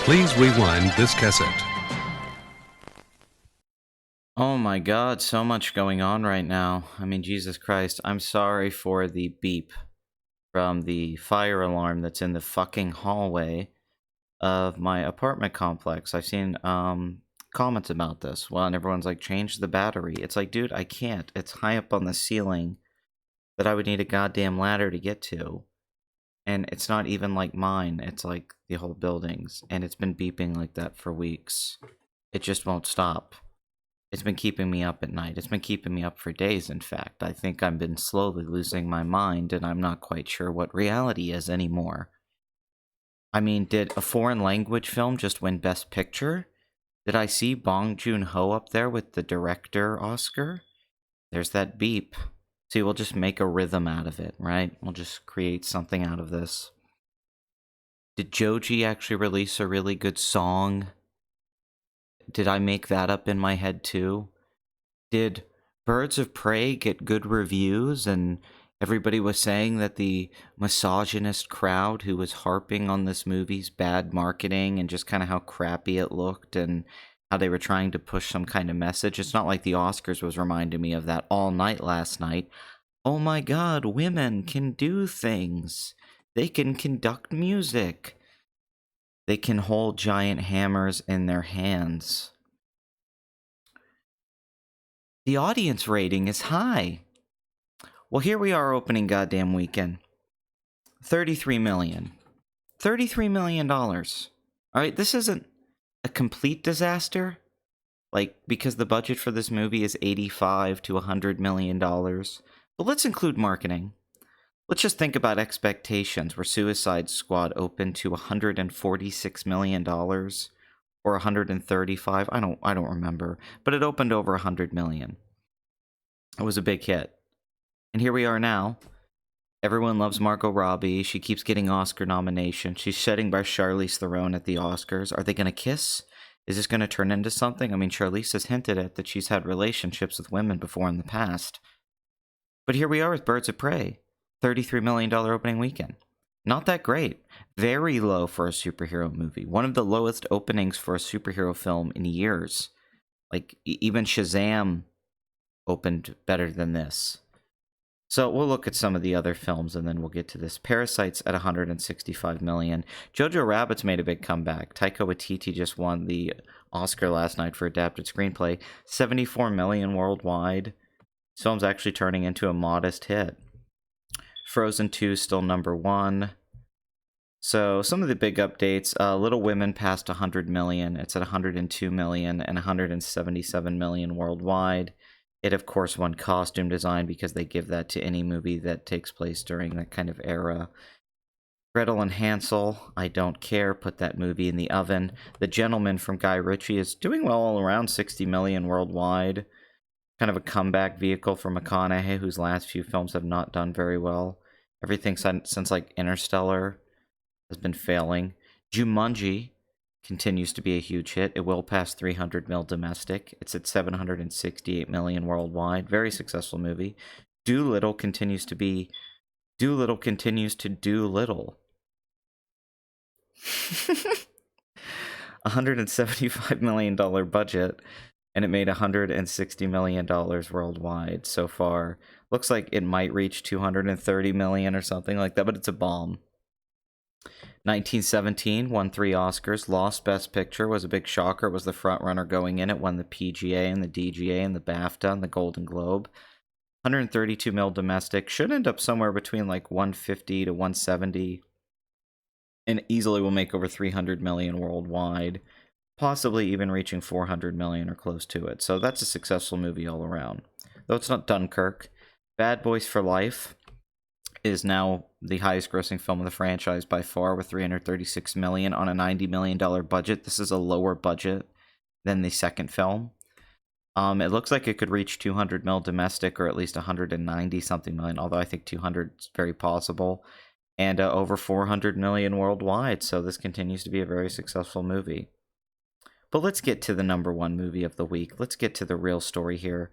Please rewind this cassette. Oh my god, so much going on right now. I mean, Jesus Christ. I'm sorry for the beep from the fire alarm that's in the fucking hallway of my apartment complex. I've seen comments about this. Well, and everyone's like, change the battery. It's like, dude, I can't. It's high up on the ceiling that I would need a goddamn ladder to get to. And it's not even like mine. It's like the whole building's. And it's been beeping like that for weeks. It just won't stop. It's been keeping me up at night. It's been keeping me up for days, in fact. I think I've been slowly losing my mind, and I'm not quite sure what reality is anymore. I mean, did a foreign language film just win Best Picture? Did I see Bong Joon-ho up there with the director Oscar? There's that beep. See, we'll just make a rhythm out of it, right? We'll just create something out of this. Did Joji actually release a really good song? Did I make that up in my head too? Did Birds of Prey get good reviews and everybody was saying that the misogynist crowd who was harping on this movie's bad marketing and just kind of how crappy it looked and how they were trying to push some kind of message? It's not like the Oscars was reminding me of that all night last night. Oh my god, women can do things. They can conduct music. They can hold giant hammers in their hands. The audience rating is high. Well, here we are opening goddamn weekend. 33 million. $33 million. All right, this isn't a complete disaster. Like, because the budget for this movie is $85 to $100 million. But let's include marketing. Let's just think about expectations where Suicide Squad opened to $146 million or 135. I don't remember, but it opened over 100 million. It was a big hit. And here we are now. Everyone loves Margot Robbie. She keeps getting Oscar nominations. She's shedding by Charlize Theron at the Oscars. Are they going to kiss? Is this going to turn into something? I mean, Charlize has hinted at that she's had relationships with women before in the past. But here we are with Birds of Prey. $33 million opening weekend. Not that great. Very low for a superhero movie. One of the lowest openings for a superhero film in years. Like, even Shazam opened better than this. So we'll look at some of the other films and then we'll get to this. Parasite's at $165 million. Jojo Rabbit's made a big comeback. Taika Waititi just won the Oscar last night for adapted screenplay. $74 million worldwide. This film's actually turning into a modest hit. Frozen 2 still number one. So some of the big updates. Little Women passed $100 million. It's at $102 million and $177 million worldwide. It, of course, won costume design because they give that to any movie that takes place during that kind of era. Gretel and Hansel, I don't care. Put that movie in the oven. The Gentleman from Guy Ritchie is doing well, all around $60 million worldwide. Kind of a comeback vehicle for McConaughey, whose last few films have not done very well. Everything since like Interstellar has been failing. Jumanji continues to be a huge hit. It will pass 300 mil domestic. It's at 768 million worldwide. Very successful movie. Doolittle continues to do little. $175 million budget, and it made $160 million worldwide so far. Looks like it might reach 230 million or something like that, but it's a bomb. 1917 won 3 Oscars. Lost Best Picture, was a big shocker. It was the front runner going in. It won the PGA and the DGA and the BAFTA and the Golden Globe. 132 mil domestic. Should end up somewhere between like 150 to 170. And easily will make over 300 million worldwide. Possibly even reaching 400 million or close to it. So that's a successful movie all around. Though it's not Dunkirk. Bad Boys for Life is now the highest grossing film of the franchise by far with 336 million on a $90 million budget. This is a lower budget than the second film. It looks like it could reach 200 mil domestic or at least 190 something million, although I think 200 is very possible, and over 400 million worldwide. So this continues to be a very successful movie. But let's get to the number one movie of the week. Let's get to the real story here.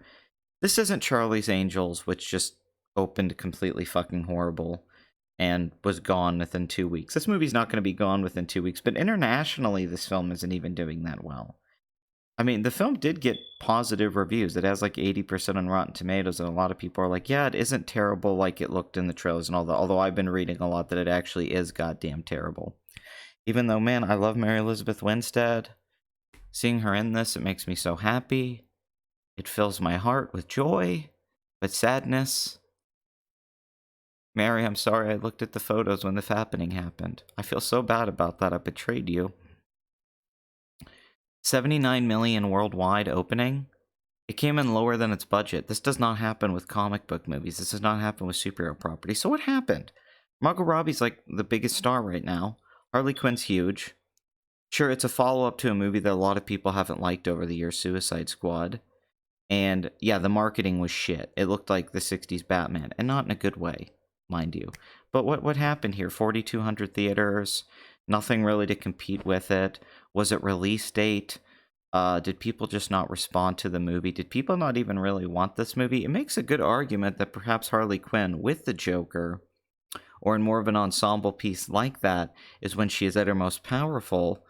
This isn't Charlie's Angels, which just opened completely fucking horrible. and was gone within 2 weeks. This movie's not going to be gone within 2 weeks, but internationally, this film isn't even doing that well. I mean, the film did get positive reviews. It has like 80% on Rotten Tomatoes, and a lot of people are like, yeah, it isn't terrible like it looked in the trailers and all that. Although I've been reading a lot that it actually is goddamn terrible. Even though, man, I love Mary Elizabeth Winstead. Seeing her in this, it makes me so happy. It fills my heart with joy, with sadness. Mary, I'm sorry I looked at the photos when the fappening happened. I feel so bad about that. I betrayed you. 79 million worldwide opening. It came in lower than its budget. This does not happen with comic book movies. This does not happen with superhero properties. So what happened? Margot Robbie's like the biggest star right now. Harley Quinn's huge. Sure, it's a follow-up to a movie that a lot of people haven't liked over the years, Suicide Squad. And yeah, the marketing was shit. It looked like the 60s Batman, and not in a good way, mind you. But what happened here? 4,200 theaters, nothing really to compete with it. Was it release date? Did people just not respond to the movie? Did people not even really want this movie? It makes a good argument that perhaps Harley Quinn with the Joker, or in more of an ensemble piece like that, is when she is at her most powerful.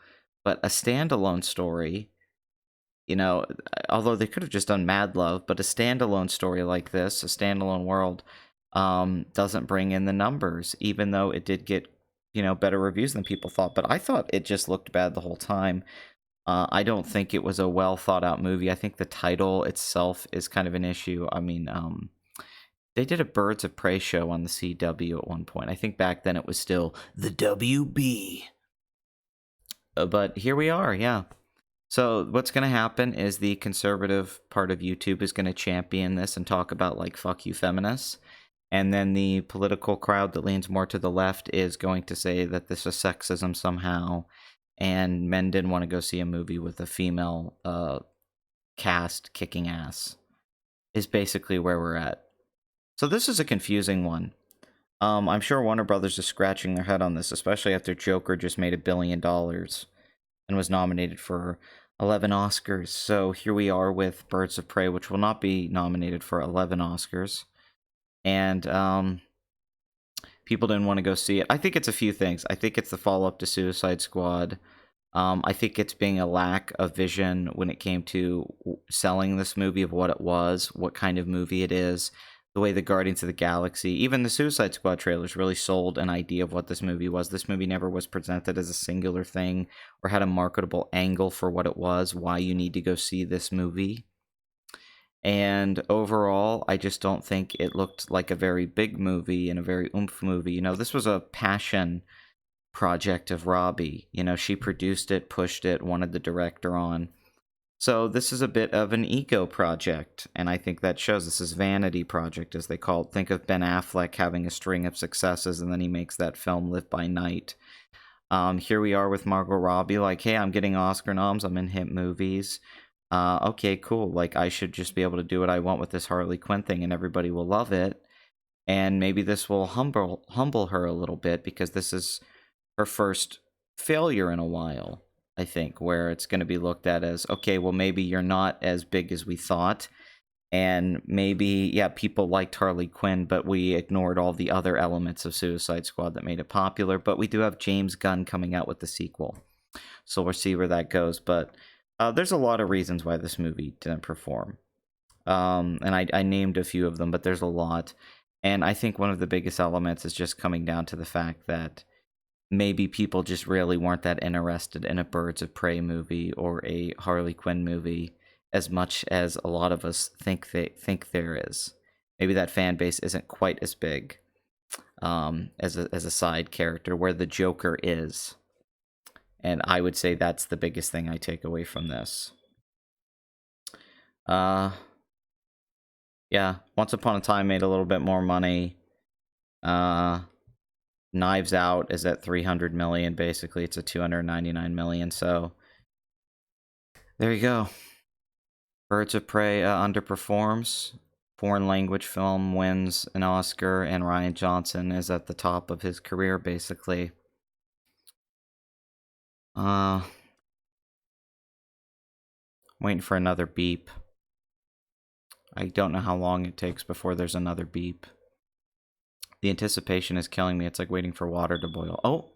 But a standalone story, you know, although they could have just done Mad Love, but a standalone story like this, a standalone world, doesn't bring in the numbers, even though it did get, better reviews than people thought. But I thought it just looked bad the whole time. I don't think it was a well thought out movie. I think the title itself is kind of an issue. I mean, they did a Birds of Prey show on the CW at one point. I think back then it was still the WB. But here we are, yeah. So what's going to happen is the conservative part of YouTube is going to champion this and talk about, like, fuck you feminists. And then the political crowd that leans more to the left is going to say that this is sexism somehow. And men didn't want to go see a movie with a female cast kicking ass, is basically where we're at. So this is a confusing one. I'm sure Warner Brothers is scratching their head on this, especially after Joker just made $1 billion and was nominated for 11 Oscars. So here we are with Birds of Prey, which will not be nominated for 11 Oscars. And people didn't want to go see it. I think it's a few things. I think it's the follow-up to Suicide Squad. I think it's being a lack of vision when it came to selling this movie of what it was, what kind of movie it is, the way the Guardians of the Galaxy, even the Suicide Squad trailers really sold an idea of what this movie was. This movie never was presented as a singular thing or had a marketable angle for what it was, why you need to go see this movie. And overall, I just don't think it looked like a very big movie and a very oomph movie. This was a passion project of Robbie. She produced it, pushed it, wanted the director on. So this is a bit of an ego project, and I think that shows. This is vanity project, as they call it. Think of Ben Affleck having a string of successes, and then he makes that film Live by Night. Here we are with Margot Robbie, like, hey, I'm getting Oscar noms, I'm in hit movies. Okay, cool. Like, I should just be able to do what I want with this Harley Quinn thing, and everybody will love it. And maybe this will humble her a little bit, because this is her first failure in a while, I think, where it's going to be looked at as, okay, well, maybe you're not as big as we thought. And maybe, yeah, people liked Harley Quinn, but we ignored all the other elements of Suicide Squad that made it popular. But we do have James Gunn coming out with the sequel, so we'll see where that goes. But there's a lot of reasons why this movie didn't perform. And I named a few of them, but there's a lot. And I think one of the biggest elements is just coming down to the fact that maybe people just really weren't that interested in a Birds of Prey movie or a Harley Quinn movie as much as a lot of us think there is. Maybe that fan base isn't quite as big as a side character, where the Joker is. And I would say that's the biggest thing I take away from this. Yeah, Once Upon a Time made a little bit more money. Knives Out is at 300 million. Basically, it's a 299 million. So there you go. Birds of Prey underperforms. Foreign language film wins an Oscar, and Rian Johnson is at the top of his career, basically. Waiting for another beep. I don't know how long it takes before there's another beep. The anticipation is killing me. It's like waiting for water to boil. Oh,